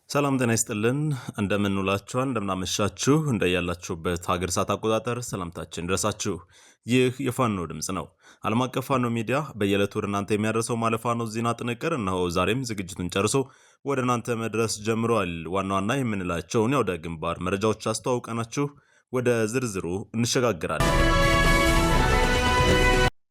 ሰላም ጤና ይስጥልን እንደምንውላችኋል እንደምናመሻችሁ እንደያላችሁበት ሀገር ሰዓት አቆጣጠር ሰላምታችን ድረሳችሁ። ይህ የፋኖ ድምጽ ነው። ዓለም አቀፍ ፋኖ ሚዲያ በየዕለቱ ወደ እናንተ የሚያደርሰው ማለፋኖ ዜና ጥንቅር እነሆ ዛሬም ዝግጅቱን ጨርሶ ወደ እናንተ መድረስ ጀምሯል። ዋና ዋና የምንላቸውን የአውደ ግንባር መረጃዎች አስተዋውቀናችሁ ወደ ዝርዝሩ እንሸጋግራለን።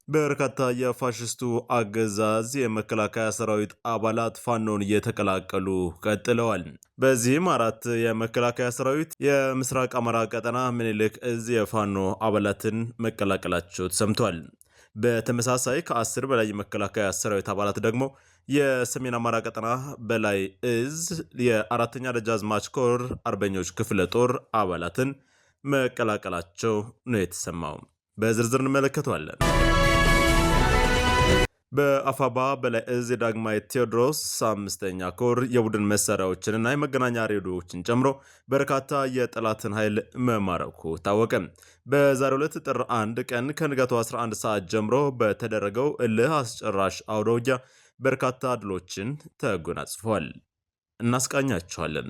በርካታ የፋሽስቱ አገዛዝ የመከላከያ ሰራዊት አባላት ፋኖን እየተቀላቀሉ ቀጥለዋል። በዚህም 4 የመከላከያ ሰራዊት የምስራቅ አማራ ቀጠና ምኒልክ እዝ የፋኖ አባላትን መቀላቀላቸው ተሰምቷል። በተመሳሳይ ከ10 በላይ የመከላከያ ሰራዊት አባላት ደግሞ የሰሜን አማራ ቀጠና በላይ እዝ የአራተኛ ደጃዝማች ኮር አርበኞች ክፍለ ጦር አባላትን መቀላቀላቸው ነው የተሰማው። በዝርዝር እንመለከተዋለን። በአፋባ በላይ እዝ የዳግማዊ ቴዎድሮስ 5ኛ ኮር የቡድን መሳሪያዎችንና የመገናኛ ሬዲዮዎችን ጨምሮ በርካታ የጠላትን ኃይል መማረኩ ታወቀ። በዛሬው ዕለት ጥር 1 ቀን ከንጋቱ 11 ሰዓት ጀምሮ በተደረገው እልህ አስጨራሽ አውደ ውጊያ በርካታ ድሎችን ተጎናጽፏል። እናስቃኛችኋለን።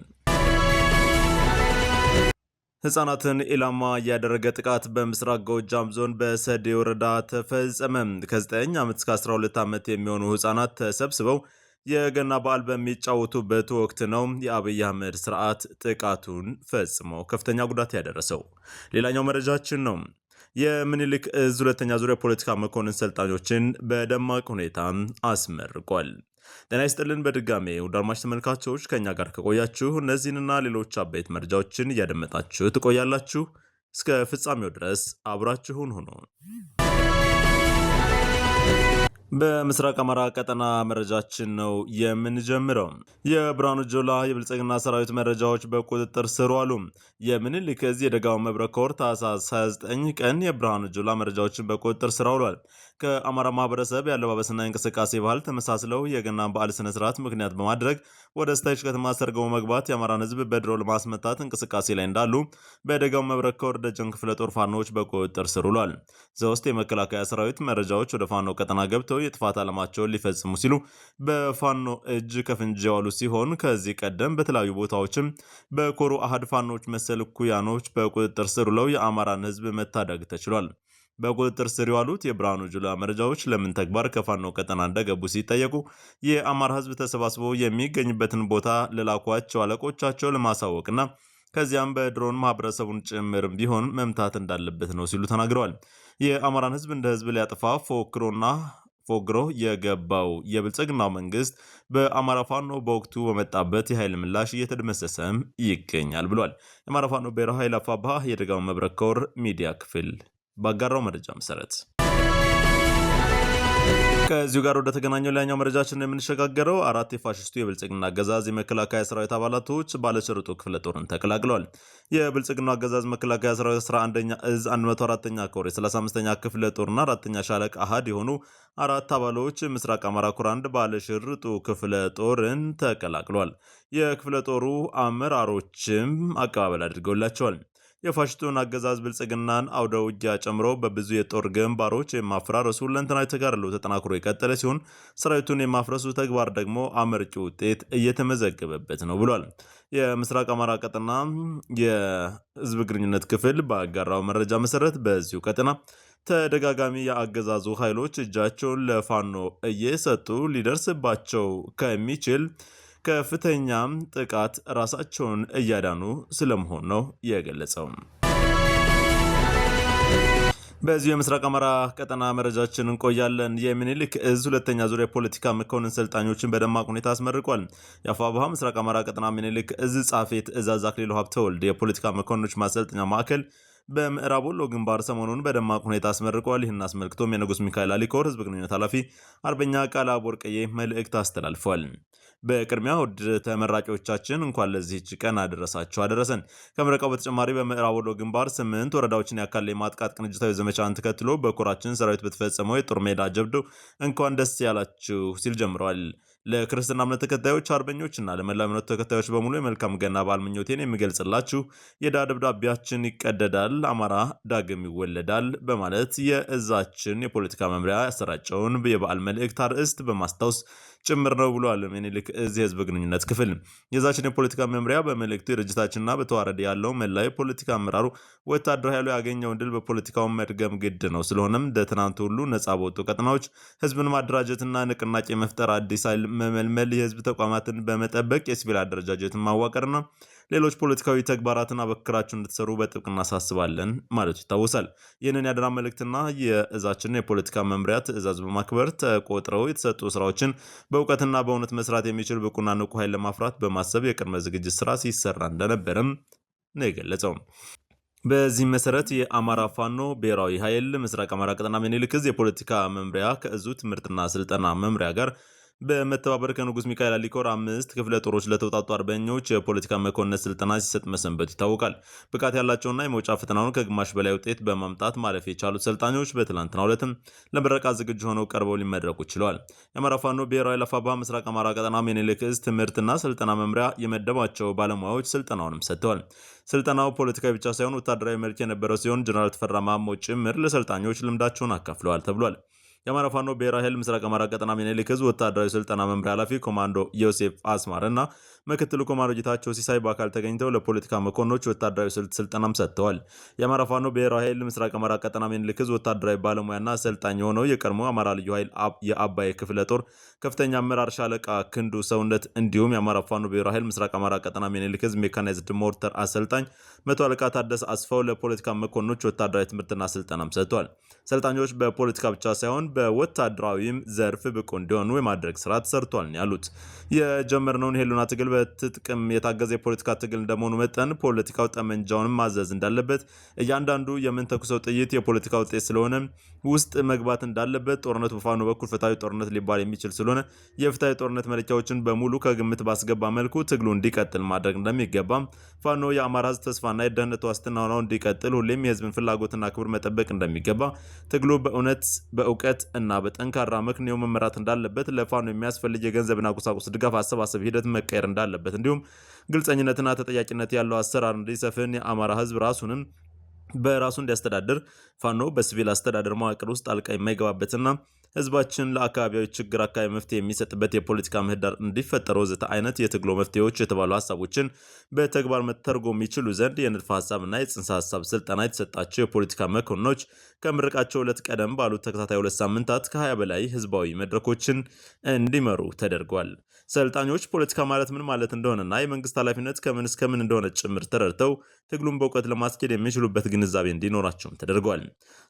ህፃናትን ኢላማ ያደረገ ጥቃት በምስራቅ ጎጃም ዞን በሰዴ ወረዳ ተፈጸመ። ከ9 ዓመት እስከ 12 ዓመት የሚሆኑ ህፃናት ተሰብስበው የገና በዓል በሚጫወቱበት ወቅት ነው የአብይ አህመድ ስርዓት ጥቃቱን ፈጽሞ ከፍተኛ ጉዳት ያደረሰው። ሌላኛው መረጃችን ነው። የምኒልክ እዝ 2ኛ ዙር የፖለቲካ መኮንን ሰልጣኞችን በደማቅ ሁኔታ አስመርቋል። ጤና ይስጥልን በድጋሜ ውድ አድማጭ ተመልካቾች ከኛ ጋር ከቆያችሁ እነዚህንና ሌሎች አበይት መረጃዎችን እያደመጣችሁ ትቆያላችሁ። እስከ ፍጻሜው ድረስ አብራችሁን ሁኑ። በምስራቅ አማራ ቀጠና መረጃችን ነው የምንጀምረው። የብርሃኑ ጁላ የብልጽግና ሰራዊት መረጃዎች በቁጥጥር ስር ዋሉ። የምኒልክ እዝ የደጋው መብረቅ ኮር ታህሳስ 29 ቀን የብርሃኑ ጁላ መረጃዎችን በቁጥጥር ስር ውሏል። ከአማራ ማህበረሰብ ያለባበስና እንቅስቃሴ ባህል ተመሳስለው የገናን በዓል ስነ ስርዓት ምክንያት በማድረግ ወደ ስታይች ከተማ ሰርገው መግባት የአማራን ህዝብ በድሮ ለማስመታት እንቅስቃሴ ላይ እንዳሉ በደጋው መብረቅ ኮር ደጀን ክፍለ ጦር ፋኖዎች በቁጥጥር ስር ውሏል። ዘውስጥ የመከላከያ ሰራዊት መረጃዎች ወደ ፋኖ ቀጠና ገብተው የጥፋት ዓላማቸውን ሊፈጽሙ ሲሉ በፋኖ እጅ ከፍንጅ የዋሉ ሲሆን ከዚህ ቀደም በተለያዩ ቦታዎችም በኮሩ አሃድ ፋኖች መሰል ኩያኖች በቁጥጥር ስር ውለው የአማራን ህዝብ መታደግ ተችሏል። በቁጥጥር ስር የዋሉት የብርሃኑ ጁላ መረጃዎች ለምን ተግባር ከፋኖ ቀጠና እንደገቡ ሲጠየቁ የአማራ ህዝብ ተሰባስቦ የሚገኝበትን ቦታ ለላኳቸው አለቆቻቸው ለማሳወቅና ከዚያም በድሮን ማህበረሰቡን ጭምር ቢሆን መምታት እንዳለበት ነው ሲሉ ተናግረዋል። የአማራን ህዝብ እንደ ህዝብ ሊያጠፋ ፎግሮ የገባው የብልጽግናው መንግስት በአማራ ፋኖ በወቅቱ በመጣበት የኃይል ምላሽ እየተደመሰሰም ይገኛል ብሏል። የአማራ ፋኖ ብሔራዊ ኃይል አፋብኃ የደጋው መብረቅ ኮር ሚዲያ ክፍል ባጋራው መረጃ መሰረት ከዚሁ ጋር ወደ ተገናኘው ሌላኛው መረጃችን የምንሸጋገረው 4 የፋሽስቱ የብልጽግና አገዛዝ የመከላከያ ሰራዊት አባላቶች ባለሽርጡ ክፍለ ጦርን ተቀላቅለዋል። የብልጽግና አገዛዝ መከላከያ ሰራዊት 11ኛ እዝ 104ኛ ኮር የ35ኛ ክፍለ ጦርና 4ኛ ሻለቃ አሃድ የሆኑ 4 አባሎች ምስራቅ አማራ ኮር 1 ባለሽርጡ ክፍለ ጦርን ተቀላቅለዋል። የክፍለ ጦሩ አመራሮችም አቀባበል አድርገውላቸዋል። የፋሽስቱን አገዛዝ ብልጽግናን አውደ ውጊያ ጨምሮ በብዙ የጦር ግንባሮች የማፈራረሱ ሁለንተናዊ ተጋድሎ ተጠናክሮ የቀጠለ ሲሆን ሰራዊቱን የማፍረሱ ተግባር ደግሞ አመርቂ ውጤት እየተመዘገበበት ነው ብሏል። የምስራቅ አማራ ቀጠና የህዝብ ግንኙነት ክፍል ባጋራው መረጃ መሰረት በዚሁ ቀጠና ተደጋጋሚ የአገዛዙ ኃይሎች እጃቸውን ለፋኖ እየሰጡ ሊደርስባቸው ከሚችል ከፍተኛም ጥቃት ራሳቸውን እያዳኑ ስለመሆን ነው የገለጸው። በዚሁ የምስራቅ አማራ ቀጠና መረጃችን እንቆያለን። የምኒልክ እዝ 2ኛ ዙር የፖለቲካ መኮንን ሰልጣኞችን በደማቅ ሁኔታ አስመርቋል። የአፋብኃ ምስራቅ አማራ ቀጠና ምኒልክ እዝ ጻፌ ትእዛዝ አክሊሉ ሀብተወልድ የፖለቲካ መኮንኖች ማሰልጠኛ ማዕከል በምዕራብ ወሎ ግንባር ሰሞኑን በደማቅ ሁኔታ አስመርቋል። ይህን አስመልክቶም የንጉስ ሚካኤል አሊኮር ህዝብ ግንኙነት ኃላፊ አርበኛ ቃላ ወርቅዬ መልእክት አስተላልፏል። በቅድሚያ ውድ ተመራቂዎቻችን እንኳን ለዚህች ቀን አደረሰን። ከምረቃው በተጨማሪ በምዕራብ ወሎ ግንባር 8 ወረዳዎችን ያካለ የማጥቃት ቅንጅታዊ ዘመቻን ተከትሎ በኮራችን ሰራዊት በተፈጸመው የጦር ሜዳ ጀብዱ እንኳን ደስ ያላችሁ ሲል ጀምረዋል። ለክርስትና እምነት ተከታዮች አርበኞችና ለመላው እምነት ተከታዮች በሙሉ የመልካም ገና በዓል ምኞቴን የሚገልጽላችሁ የዕዳ ደብዳቤያችን ይቀደዳል፣ አማራ ዳግም ይወለዳል በማለት የእዛችን የፖለቲካ መምሪያ ያሰራጨውን የበዓል መልእክት አርዕስት በማስታወስ ጭምር ነው ብሏል ምኒልክ እዚህ ህዝብ ግንኙነት ክፍል። የዛችን የፖለቲካ መምሪያ በመልእክቱ የድርጅታችንና በተዋረድ ያለው መላ የፖለቲካ አመራሩ ወታደራዊ ኃይሉ ያገኘውን ድል በፖለቲካው መድገም ግድ ነው። ስለሆነም እንደ ትናንት ሁሉ ነጻ በወጡ ቀጠናዎች ህዝብን ማደራጀትና ንቅናቄ መፍጠር፣ አዲስ ኃይል መመልመል፣ የህዝብ ተቋማትን በመጠበቅ የሲቪል አደረጃጀትን ማዋቀርና ሌሎች ፖለቲካዊ ተግባራትን አበክራችሁ እንድትሰሩ በጥብቅ እናሳስባለን ማለቱ ይታወሳል። ይህንን ያደራ መልእክትና የእዛችንን የፖለቲካ መምሪያ ትዕዛዝ በማክበር ተቆጥረው የተሰጡ ስራዎችን በእውቀትና በእውነት መስራት የሚችል ብቁና ንቁ ኃይል ለማፍራት በማሰብ የቅድመ ዝግጅት ስራ ሲሰራ እንደነበረም ነው የገለጸው። በዚህ መሰረት የአማራ ፋኖ ብሔራዊ ኃይል ምስራቅ አማራ ቀጠና ምኒልክ ዕዝ የፖለቲካ መምሪያ ከዕዙ ትምህርትና ስልጠና መምሪያ ጋር በመተባበር ከንጉስ ሚካኤል አሊኮር 5 ክፍለ ጦሮች ለተውጣጡ አርበኞች የፖለቲካ መኮንነት ስልጠና ሲሰጥ መሰንበቱ ይታወቃል። ብቃት ያላቸውና የመውጫ ፈተናውን ከግማሽ በላይ ውጤት በማምጣት ማለፍ የቻሉት ሰልጣኞች በትላንትናው ዕለትም ለምረቃ ዝግጁ ሆነው ቀርበው ሊመረቁ ችለዋል። የአማራ ፋኖ ብሔራዊ ለፋባ ምስራቅ አማራ ቀጠና ምኒልክ ዕዝ ትምህርትና ስልጠና መምሪያ የመደባቸው ባለሙያዎች ስልጠናውንም ሰጥተዋል። ስልጠናው ፖለቲካዊ ብቻ ሳይሆን ወታደራዊ መልክ የነበረው ሲሆን ጀነራል ተፈራ ማሞ ጭምር ለሰልጣኞች ልምዳቸውን አካፍለዋል ተብሏል። የአማራ ፋኖ ብሔራዊ ኃይል ምስራቅ አማራ ቀጠና ምኒልክ ዕዝ ወታደራዊ ስልጠና መምሪያ ኃላፊ ኮማንዶ ዮሴፍ አስማር እና ምክትሉ ኮማንዶ ጌታቸው ሲሳይ በአካል ተገኝተው ለፖለቲካ መኮንኖች ወታደራዊ ስልጠናም ሰጥተዋል። የአማራ ፋኖ ብሔራዊ ኃይል ምስራቅ አማራ ቀጠና ምኒልክ ዕዝ ወታደራዊ ባለሙያና አሰልጣኝ የሆነው የቀድሞ አማራ ልዩ ኃይል የአባይ ክፍለ ጦር ከፍተኛ አመራር ሻለቃ ክንዱ ሰውነት እንዲሁም የአማራ ፋኖ ብሔራዊ ኃይል ምስራቅ አማራ ቀጠና ምኒልክ ዕዝ ሜካናይዝድ ሞርተር አሰልጣኝ መቶ አለቃ ታደሰ አስፋው ለፖለቲካ መኮንኖች ወታደራዊ ትምህርትና ስልጠናም ሰጥቷል። ሰልጣኞች በፖለቲካ ብቻ ሳይሆን በወታደራዊም ዘርፍ ብቁ እንዲሆኑ የማድረግ ስራ ተሰርቷል ያሉት የጀመርነውን የህልውና ትግል በትጥቅም የታገዘ የፖለቲካ ትግል እንደመሆኑ መጠን ፖለቲካው ጠመንጃውንም ማዘዝ እንዳለበት፣ እያንዳንዱ የምንተኩሰው ጥይት የፖለቲካ ውጤት ስለሆነ ውስጥ መግባት እንዳለበት፣ ጦርነቱ በፋኖ በኩል ፍትሐዊ ጦርነት ሊባል የሚችል ስለሆነ የፍትሐዊ ጦርነት መለኪያዎችን በሙሉ ከግምት ባስገባ መልኩ ትግሉ እንዲቀጥል ማድረግ እንደሚገባ፣ ፋኖ የአማራ ህዝብ ተስፋና የደህንነት ዋስትና ሆነው እንዲቀጥል ሁሌም የህዝብን ፍላጎትና ክብር መጠበቅ እንደሚገባ፣ ትግሉ በእውነት በእውቀት እና በጠንካራ ምክንያት መመራት እንዳለበት፣ ለፋኖ የሚያስፈልግ የገንዘብና ቁሳቁስ ድጋፍ አሰባሰብ ሂደት መቀየር እንዳለበት፣ እንዲሁም ግልጸኝነትና ተጠያቂነት ያለው አሰራር እንዲሰፍን የአማራ ህዝብ ራሱንም በራሱ እንዲያስተዳድር ፋኖ በሲቪል አስተዳደር መዋቅር ውስጥ ጣልቃ የማይገባበትና ህዝባችን ለአካባቢያዊ ችግር አካባቢ መፍትሄ የሚሰጥበት የፖለቲካ ምህዳር እንዲፈጠር ወዘተ አይነት የትግሎ መፍትሄዎች የተባሉ ሀሳቦችን በተግባር መተርጎም የሚችሉ ዘንድ የንድፈ ሀሳብና የጽንሰ ሀሳብ ስልጠና የተሰጣቸው የፖለቲካ መኮንኖች ከምርቃቸው ዕለት ቀደም ባሉት ተከታታይ 2 ሳምንታት ከ20 በላይ ህዝባዊ መድረኮችን እንዲመሩ ተደርጓል። ሰልጣኞች ፖለቲካ ማለት ምን ማለት እንደሆነና የመንግስት ኃላፊነት ከምን እስከ ምን እንደሆነ ጭምር ተረድተው ትግሉን በእውቀት ለማስኬድ የሚችሉበት ግንዛቤ እንዲኖራቸውም ተደርጓል።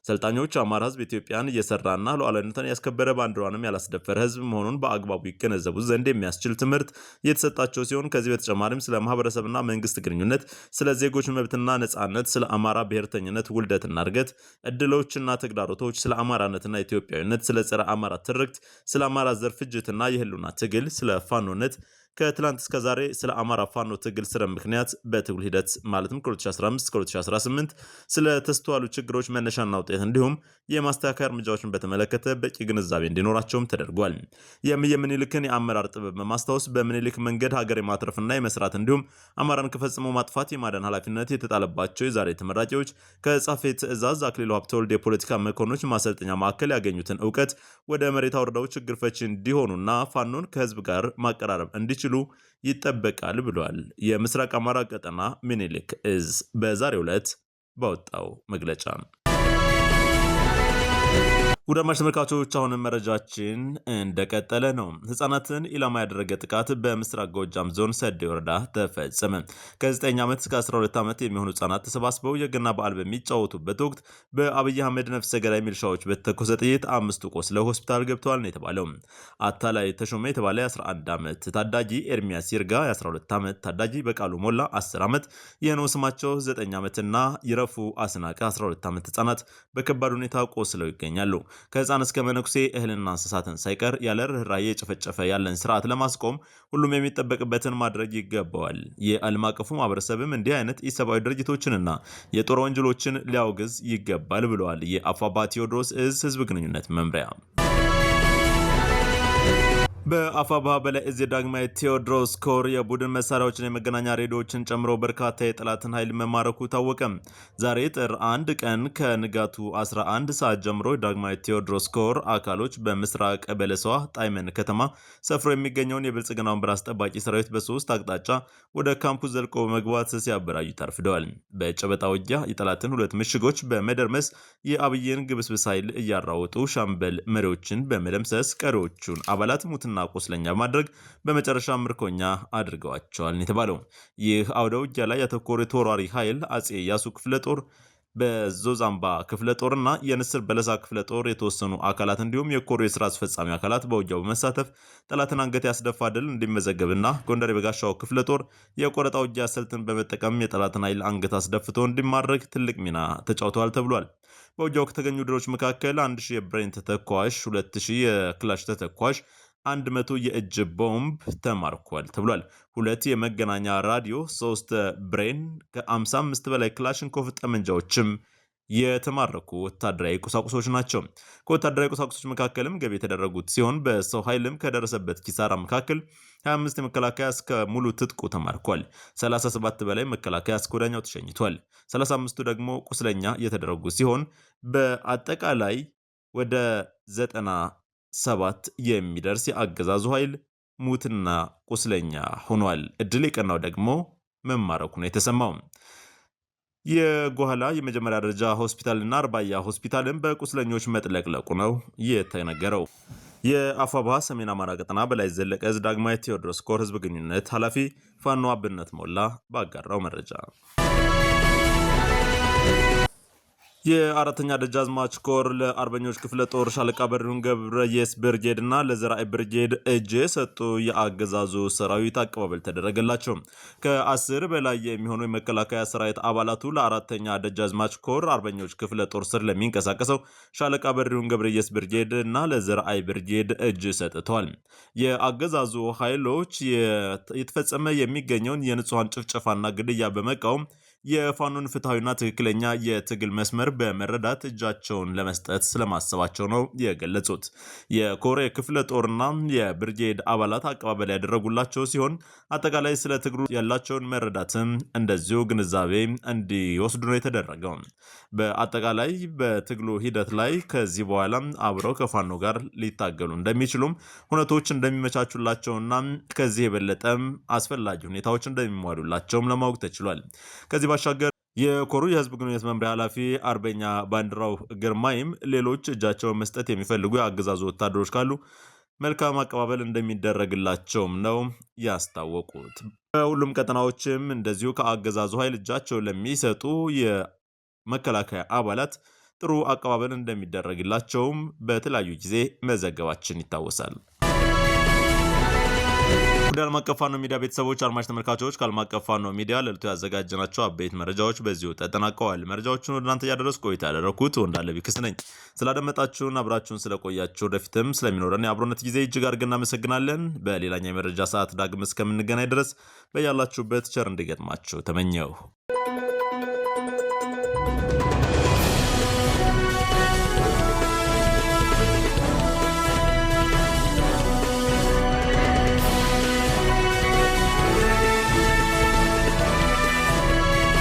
ሰልጣኞች አማራ ህዝብ ኢትዮጵያን እየሰራና ሉዓላዊነትን ያስከበረ ባንዲራዋንም ያላስደፈረ ህዝብ መሆኑን በአግባቡ ይገነዘቡ ዘንድ የሚያስችል ትምህርት የተሰጣቸው ሲሆን ከዚህ በተጨማሪም ስለ ማህበረሰብና መንግስት ግንኙነት፣ ስለ ዜጎች መብትና ነጻነት፣ ስለ አማራ ብሔርተኝነት ውልደትና እድገት እድሎችና ተግዳሮቶች፣ ስለ አማራነትና ኢትዮጵያዊነት፣ ስለ ጸረ አማራ ትርክት፣ ስለ አማራ ዘር ፍጅትና የህልውና ትግል፣ ስለ ፋኖነት ከትላንት እስከ ዛሬ ስለ አማራ ፋኖ ትግል ስረ ምክንያት በትግል ሂደት ማለትም ከ2015 እስከ 2018 ስለ ተስተዋሉ ችግሮች መነሻና ውጤት እንዲሁም የማስተካከያ እርምጃዎችን በተመለከተ በቂ ግንዛቤ እንዲኖራቸውም ተደርጓል። የምኒልክን የአመራር ጥበብ በማስታወስ በምኒልክ መንገድ ሀገር የማትረፍና የመስራት እንዲሁም አማራን ከፈጽሞ ማጥፋት የማዳን ኃላፊነት የተጣለባቸው የዛሬ ተመራቂዎች ከጻፌ ትዕዛዝ አክሊሉ ሀብተወልድ የፖለቲካ መኮንኖች ማሰልጠኛ ማዕከል ያገኙትን እውቀት ወደ መሬት አውርደው ችግር ፈቺ እንዲሆኑና ፋኖን ከህዝብ ጋር ማቀራረብ እንዲችሉ ይጠበቃል ብሏል። የምስራቅ አማራ ቀጠና ምኒልክ ዕዝ በዛሬው ዕለት ባወጣው መግለጫ። ውድ አድማጭ ተመልካቾች አሁንም መረጃችን እንደቀጠለ ነው። ህጻናትን ኢላማ ያደረገ ጥቃት በምስራቅ ጎጃም ዞን ሰዴ ወረዳ ተፈጸመ። ከ9 ዓመት እስከ 12 ዓመት የሚሆኑ ህጻናት ተሰባስበው የገና በዓል በሚጫወቱበት ወቅት በአብይ አህመድ ነፍሰ ገዳይ ሚሊሻዎች በተተኮሰ ጥይት 5 ቆስለው ሆስፒታል ገብተዋል ነው የተባለው። አታላይ ተሾመ የተባለ 11 ዓመት ታዳጊ፣ ኤርሚያስ ይርጋ የ12 ዓመት ታዳጊ፣ በቃሉ ሞላ 10 ዓመት የነው ስማቸው 9 ዓመትና ይረፉ አስናቀ 12 ዓመት ህጻናት በከባድ ሁኔታ ቆስለው ይገኛሉ። ከህፃን እስከ መነኩሴ እህልና እንስሳትን ሳይቀር ያለ ርኅራኄ የጨፈጨፈ ያለን ስርዓት ለማስቆም ሁሉም የሚጠበቅበትን ማድረግ ይገባዋል። የዓለም አቀፉ ማህበረሰብም እንዲህ አይነት ኢሰብአዊ ድርጊቶችንና የጦር ወንጀሎችን ሊያወግዝ ይገባል ብለዋል የአፋባ ቴዎድሮስ ዕዝ ህዝብ ግንኙነት መምሪያ። በአፋብኃ በላይ እዝ ዳግማዊ ቴዎድሮስ ኮር የቡድን መሳሪያዎችን የመገናኛ ሬዲዮዎችን ጨምሮ በርካታ የጠላትን ኃይል መማረኩ ታወቀ። ዛሬ ጥር 1 ቀን ከንጋቱ 11 ሰዓት ጀምሮ ዳግማዊ ቴዎድሮስ ኮር አካሎች በምስራቅ በለሷ ጣይመን ከተማ ሰፍሮ የሚገኘውን የብልጽግናውን በር አስጠባቂ ሰራዊት በሶስት አቅጣጫ ወደ ካምፑ ዘልቆ በመግባት ሲያበራዩ ታርፍደዋል። በጨበጣ ውጊያ የጠላትን ሁለት ምሽጎች በመደርመስ የአብይን ግብስብስ ኃይል እያራወጡ ሻምበል መሪዎችን በመደምሰስ ቀሪዎቹን አባላት ሙትና ቁስለኛ በማድረግ በመጨረሻ ምርኮኛ አድርገዋቸዋል የተባለው። ይህ አውደ ውጊያ ላይ ያተኮረ ተወራሪ ኃይል አጼ ያሱ ክፍለ ጦር በዞዛምባ ክፍለ ጦርና የንስር በለሳ ክፍለ ጦር የተወሰኑ አካላት እንዲሁም የኮሩ የስራ አስፈጻሚ አካላት በውጊያው በመሳተፍ ጠላትን አንገት ያስደፋ ድል እንዲመዘገብና ጎንደር የበጋሻው ክፍለ ጦር የቆረጣ ውጊያ ስልትን በመጠቀም የጠላትን ኃይል አንገት አስደፍቶ እንዲማረክ ትልቅ ሚና ተጫውተዋል ተብሏል። በውጊያው ከተገኙ ድሎች መካከል 1000 የብሬን ተተኳሽ፣ 2000 የክላሽ ተተኳሽ፣ 100 የእጅ ቦምብ ተማርኳል ተብሏል። 2 የመገናኛ ራዲዮ፣ 3 ብሬን፣ ከ55 በላይ ክላሽንኮቭ ጠመንጃዎችም የተማረኩ ወታደራዊ ቁሳቁሶች ናቸው። ከወታደራዊ ቁሳቁሶች መካከልም ገቢ የተደረጉት ሲሆን በሰው ኃይልም ከደረሰበት ኪሳራ መካከል 25 የመከላከያ እስከ ሙሉ ትጥቁ ተማርኳል። 37 በላይ መከላከያ እስከ ወዲያኛው ተሸኝቷል። 35ቱ ደግሞ ቁስለኛ የተደረጉ ሲሆን በአጠቃላይ ወደ 97 የሚደርስ የአገዛዙ ኃይል ሙትና ቁስለኛ ሆኗል። እድል የቀናው ደግሞ መማረኩ ነው የተሰማው። የጓላ የመጀመሪያ ደረጃ ሆስፒታልና አርባያ ሆስፒታልን በቁስለኞች መጥለቅለቁ ነው የተነገረው። የአፋብኃ ሰሜን አማራ ቀጠና በላይ ዘለቀ ዕዝ ዳግማዊ ቴዎድሮስ ኮር ህዝብ ግንኙነት ኃላፊ ፋኖ አብነት ሞላ ባጋራው መረጃ የአራተኛ ደጃዝማች ኮር ለአርበኞች ክፍለ ጦር ሻለቃ በሪሁን ገብረየስ ብርጌድ እና ለዘራይ ብርጌድ እጅ የሰጡ የአገዛዙ ሰራዊት አቀባበል ተደረገላቸው። ከ10 በላይ የሚሆኑ የመከላከያ ሰራዊት አባላቱ ለአራተኛ ደጃዝማች ኮር አርበኞች ክፍለ ጦር ስር ለሚንቀሳቀሰው ሻለቃ በሪሁን ገብረየስ ብርጌድ እና ለዘራይ ብርጌድ እጅ ሰጥተዋል። የአገዛዙ ኃይሎች የተፈጸመ የሚገኘውን የንጹሃን ጭፍጨፋና ግድያ በመቃወም የፋኖን ፍትሐዊና ትክክለኛ የትግል መስመር በመረዳት እጃቸውን ለመስጠት ስለማሰባቸው ነው የገለጹት። የኮር የክፍለ ጦርና የብርጌድ አባላት አቀባበል ያደረጉላቸው ሲሆን አጠቃላይ ስለ ትግሉ ያላቸውን መረዳትም እንደዚሁ ግንዛቤ እንዲወስዱ ነው የተደረገው። በአጠቃላይ በትግሉ ሂደት ላይ ከዚህ በኋላ አብረው ከፋኖ ጋር ሊታገሉ እንደሚችሉም ሁነቶች እንደሚመቻቹላቸውና ከዚህ የበለጠም አስፈላጊ ሁኔታዎች እንደሚሟሉላቸውም ለማወቅ ተችሏል። ከዚህ ባሻገር የኮሩ የህዝብ ግንኙነት መምሪያ ኃላፊ አርበኛ ባንዲራው ግርማይም ሌሎች እጃቸውን መስጠት የሚፈልጉ የአገዛዙ ወታደሮች ካሉ መልካም አቀባበል እንደሚደረግላቸውም ነው ያስታወቁት። በሁሉም ቀጠናዎችም እንደዚሁ ከአገዛዙ ኃይል እጃቸውን ለሚሰጡ የመከላከያ አባላት ጥሩ አቀባበል እንደሚደረግላቸውም በተለያዩ ጊዜ መዘገባችን ይታወሳል። ወደ ዓለም አቀፍ ፋኖ ሚዲያ ቤተሰቦች አድማጭ ተመልካቾች ከዓለም አቀፍ ፋኖ ሚዲያ ለዕለቱ ያዘጋጀናቸው አበይት መረጃዎች በዚሁ ተጠናቀዋል። መረጃዎቹን ወደ እናንተ እያደረስኩ ቆይታ ያደረኩት ወንዳለ ቢክስ ነኝ። ስላደመጣችሁን አብራችሁን ስለቆያችሁ ወደፊትም ስለሚኖረን የአብሮነት ጊዜ እጅግ አድርገን እናመሰግናለን። በሌላኛው የመረጃ ሰዓት ዳግም እስከምንገናኝ ድረስ በያላችሁበት ቸር እንዲገጥማችሁ ተመኘሁ።